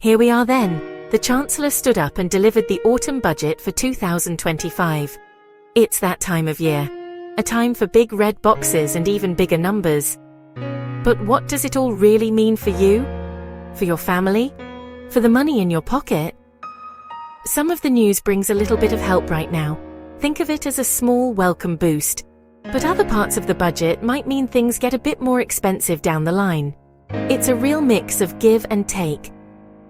Here we are then. The Chancellor stood up and delivered the autumn budget for 2025. It's that time of year. A time for big red boxes and even bigger numbers. But what does it all really mean for you? For your family? For the money in your pocket? Some of the news brings a little bit of help right now. Think of it as a small welcome boost. But other parts of the budget might mean things get a bit more expensive down the line. It's a real mix of give and take.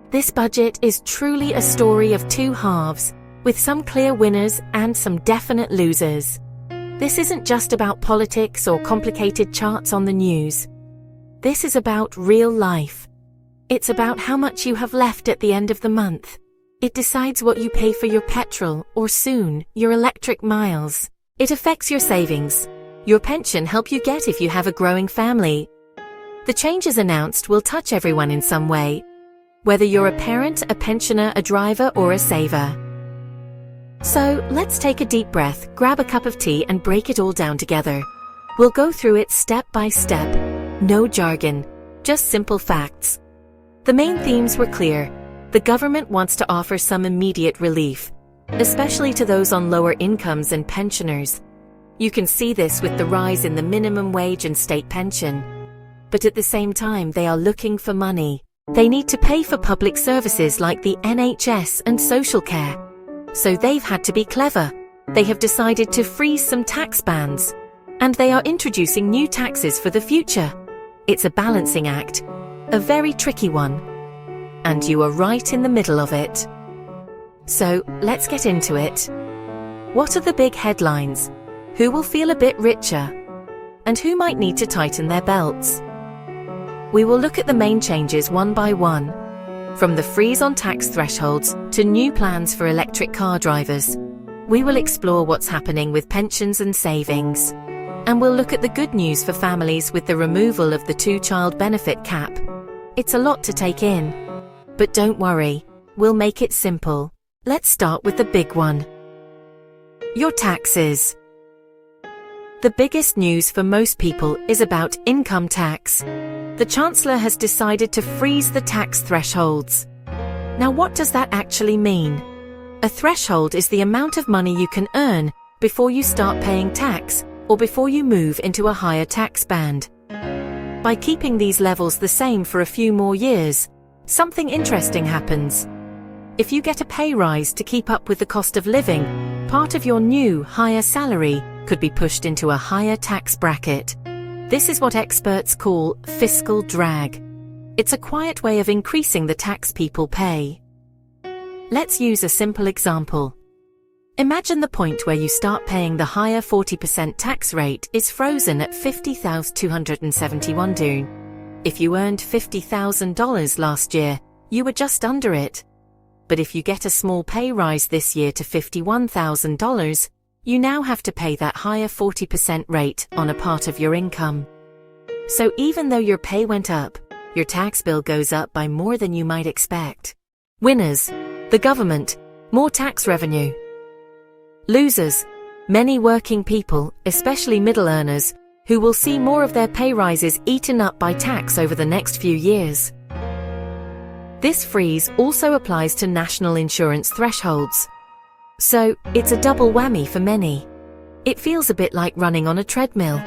This budget is truly a story of two halves, with some clear winners and some definite losers. This isn't just about politics or complicated charts on the news. This is about real life. It's about how much you have left at the end of the month. It decides what you pay for your petrol, or soon, your electric miles. It affects your savings. Your pension help you get if you have a growing family. The changes announced will touch everyone in some way, whether you're a parent, a pensioner, a driver, or a saver. So, let's take a deep breath, grab a cup of tea and break it all down together. We'll go through it step by step. No jargon, just simple facts. The main themes were clear. The government wants to offer some immediate relief, especially to those on lower incomes and pensioners. You can see this with the rise in the minimum wage and state pension. But at the same time, they are looking for money. They need to pay for public services like the NHS and social care. So they've had to be clever. They have decided to freeze some tax bands. And they are introducing new taxes for the future. It's a balancing act, a very tricky one. And you are right in the middle of it. So, let's get into it. What are the big headlines? Who will feel a bit richer? And who might need to tighten their belts? We will look at the main changes one by one. From the freeze on tax thresholds to new plans for electric car drivers. We will explore what's happening with pensions and savings. And we'll look at the good news for families with the removal of the two-child benefit cap. It's a lot to take in. But don't worry, we'll make it simple. Let's start with the big one. Your taxes. The biggest news for most people is about income tax. The Chancellor has decided to freeze the tax thresholds. Now what does that actually mean? A threshold is the amount of money you can earn before you start paying tax or before you move into a higher tax band. By keeping these levels the same for a few more years, something interesting happens. If you get a pay rise to keep up with the cost of living, part of your new, higher salary could be pushed into a higher tax bracket. This is what experts call fiscal drag. It's a quiet way of increasing the tax people pay. Let's use a simple example. Imagine the point where you start paying the higher 40% tax rate is frozen at $50,271. If you earned $50,000 last year, you were just under it. But if you get a small pay rise this year to $51,000, you now have to pay that higher 40% rate on a part of your income. So even though your pay went up, your tax bill goes up by more than you might expect. Winners, the government, more tax revenue. Losers, many working people, especially middle earners, who will see more of their pay rises eaten up by tax over the next few years. This freeze also applies to national insurance thresholds. So, it's a double whammy for many. It feels a bit like running on a treadmill.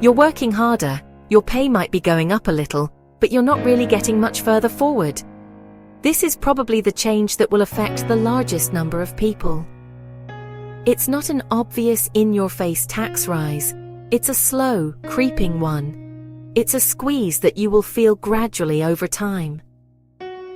You're working harder, your pay might be going up a little, but you're not really getting much further forward. This is probably the change that will affect the largest number of people. It's not an obvious in-your-face tax rise. It's a slow, creeping one. It's a squeeze that you will feel gradually over time.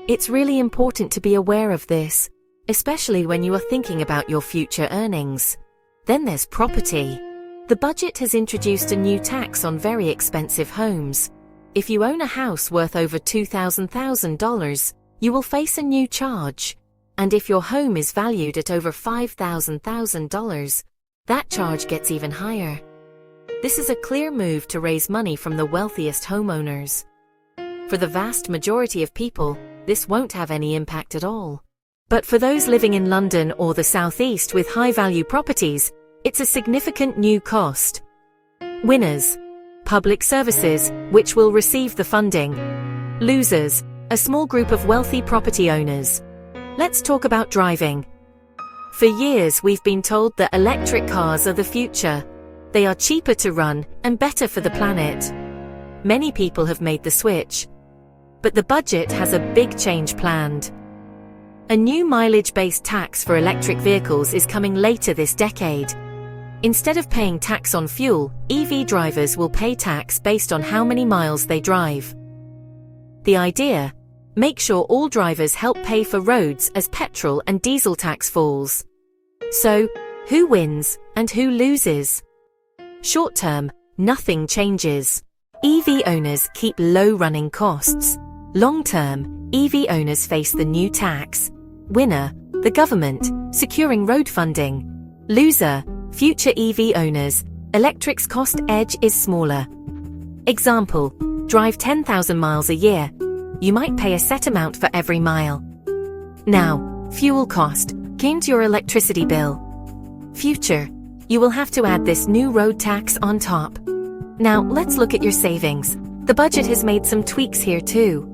It's really important to be aware of this, especially when you are thinking about your future earnings. Then there's property. The budget has introduced a new tax on very expensive homes. If you own a house worth over $2,000, you will face a new charge. And if your home is valued at over $5,000, that charge gets even higher. This is a clear move to raise money from the wealthiest homeowners. For the vast majority of people, this won't have any impact at all. But for those living in London or the Southeast with high-value properties, it's a significant new cost. Winners: public services, which will receive the funding. Losers: a small group of wealthy property owners. Let's talk about driving. For years we've been told that electric cars are the future. They are cheaper to run and better for the planet. Many people have made the switch. But the budget has a big change planned. A new mileage-based tax for electric vehicles is coming later this decade. Instead of paying tax on fuel, EV drivers will pay tax based on how many miles they drive. The idea? Make sure all drivers help pay for roads as petrol and diesel tax falls. So, who wins and who loses? Short term, nothing changes. EV owners keep low running costs. Long term, EV owners face the new tax. Winner, the government, securing road funding. Loser, future EV owners, electric's cost edge is smaller. Example, drive 10,000 miles a year. You might pay a set amount for every mile. Now, fuel cost, gains your electricity bill. Future, you will have to add this new road tax on top. Now, let's look at your savings. The budget has made some tweaks here too.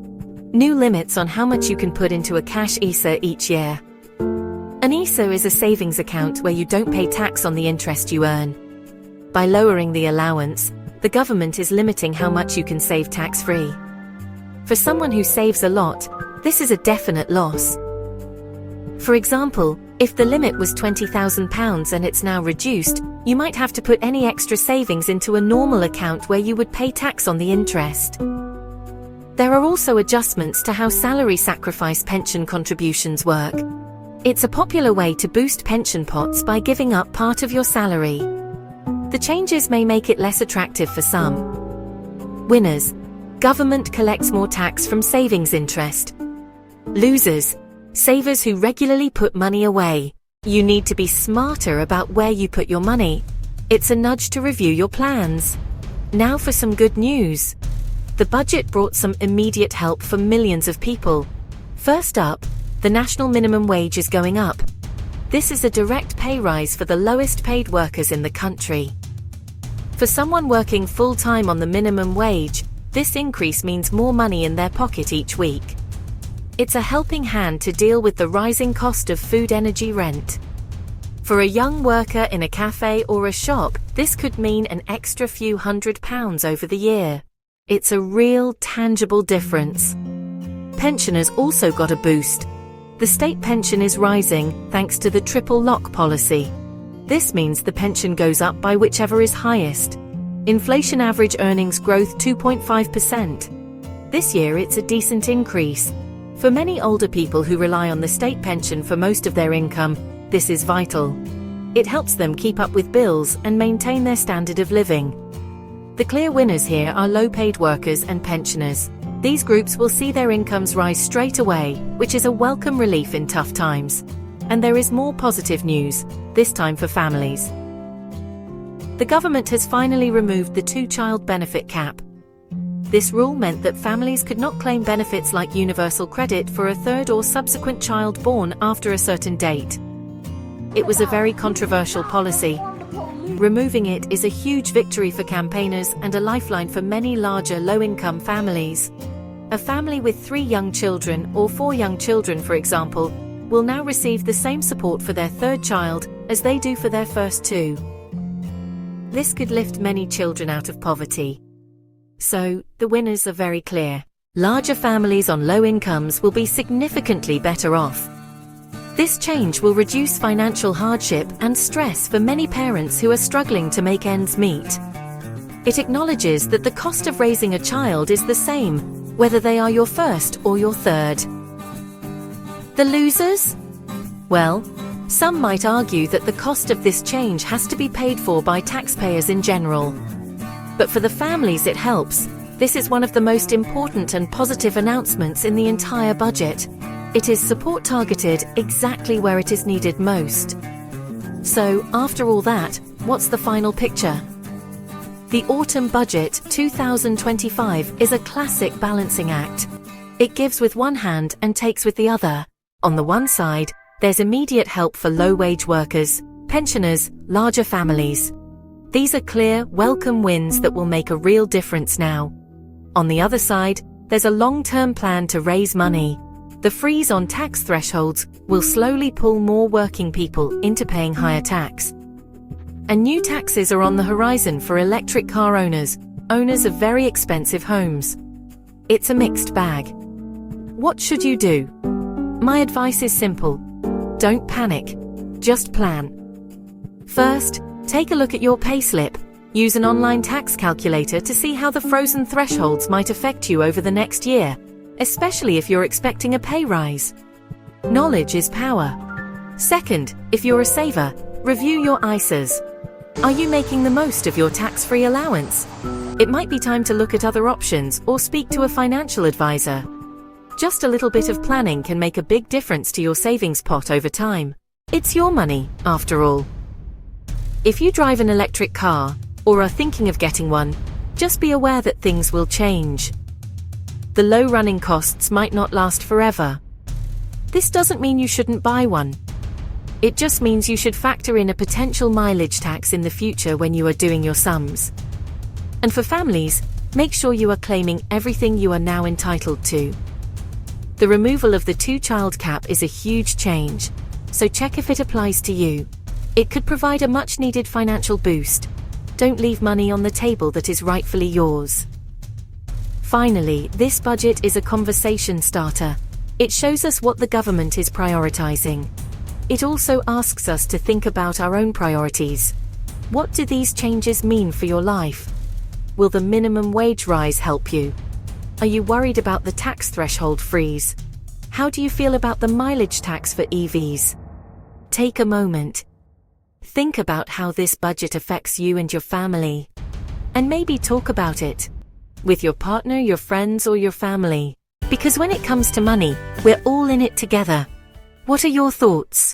New limits on how much you can put into a cash ISA each year. An ISA is a savings account where you don't pay tax on the interest you earn. By lowering the allowance, the government is limiting how much you can save tax-free. For someone who saves a lot, this is a definite loss. For example, if the limit was £20,000 and it's now reduced, you might have to put any extra savings into a normal account where you would pay tax on the interest. There are also adjustments to how salary sacrifice pension contributions work. It's a popular way to boost pension pots by giving up part of your salary. The changes may make it less attractive for some. Winners: government collects more tax from savings interest. Losers: savers who regularly put money away. You need to be smarter about where you put your money. It's a nudge to review your plans. Now for some good news. The budget brought some immediate help for millions of people. First up, the national minimum wage is going up. This is a direct pay rise for the lowest paid workers in the country. For someone working full-time on the minimum wage, this increase means more money in their pocket each week. It's a helping hand to deal with the rising cost of food, energy, rent. For a young worker in a cafe or a shop, this could mean an extra few £100s over the year. It's a real, tangible difference. Pensioners also got a boost. The state pension is rising thanks to the triple lock policy. This means the pension goes up by whichever is highest. Inflation average earnings growth 2.5%. This year it's a decent increase. For many older people who rely on the state pension for most of their income, this is vital. It helps them keep up with bills and maintain their standard of living. The clear winners here are low-paid workers and pensioners. These groups will see their incomes rise straight away, which is a welcome relief in tough times. And there is more positive news, this time for families. The government has finally removed the two-child benefit cap. This rule meant that families could not claim benefits like universal credit for a third or subsequent child born after a certain date. It was a very controversial policy. Removing it is a huge victory for campaigners and a lifeline for many larger low-income families. A family with 3 young children or 4 young children, for example, will now receive the same support for their third child as they do for their first 2. This could lift many children out of poverty. So, the winners are very clear. Larger families on low incomes will be significantly better off. This change will reduce financial hardship and stress for many parents who are struggling to make ends meet. It acknowledges that the cost of raising a child is the same, whether they are your first or your third. The losers? Well, some might argue that the cost of this change has to be paid for by taxpayers in general. But for the families it helps, this is one of the most important and positive announcements in the entire budget. It is support targeted exactly where it is needed most. So, after all that, what's the final picture? The Autumn Budget 2025 is a classic balancing act. It gives with one hand and takes with the other. On the one side, there's immediate help for low-wage workers, pensioners, larger families. These are clear, welcome wins that will make a real difference now. On the other side, there's a long-term plan to raise money. The freeze on tax thresholds will slowly pull more working people into paying higher tax. And new taxes are on the horizon for electric car owners of very expensive homes. It's a mixed bag. What should you do? My advice is simple. Don't panic. Just plan. First, take a look at your payslip. Use an online tax calculator to see how the frozen thresholds might affect you over the next year, especially if you're expecting a pay rise. Knowledge is power. Second, if you're a saver, review your ISAs. Are you making the most of your tax-free allowance? It might be time to look at other options or speak to a financial advisor. Just a little bit of planning can make a big difference to your savings pot over time. It's your money, after all. If you drive an electric car, or are thinking of getting one, just be aware that things will change. The low running costs might not last forever. This doesn't mean you shouldn't buy one. It just means you should factor in a potential mileage tax in the future when you are doing your sums. And for families, make sure you are claiming everything you are now entitled to. The removal of the two-child cap is a huge change, so check if it applies to you. It could provide a much-needed financial boost. Don't leave money on the table that is rightfully yours. Finally, this budget is a conversation starter. It shows us what the government is prioritizing. It also asks us to think about our own priorities. What do these changes mean for your life? Will the minimum wage rise help you? Are you worried about the tax threshold freeze? How do you feel about the mileage tax for EVs? Take a moment. Think about how this budget affects you and your family. And maybe talk about it with your partner, your friends, or your family. Because when it comes to money, we're all in it together. What are your thoughts?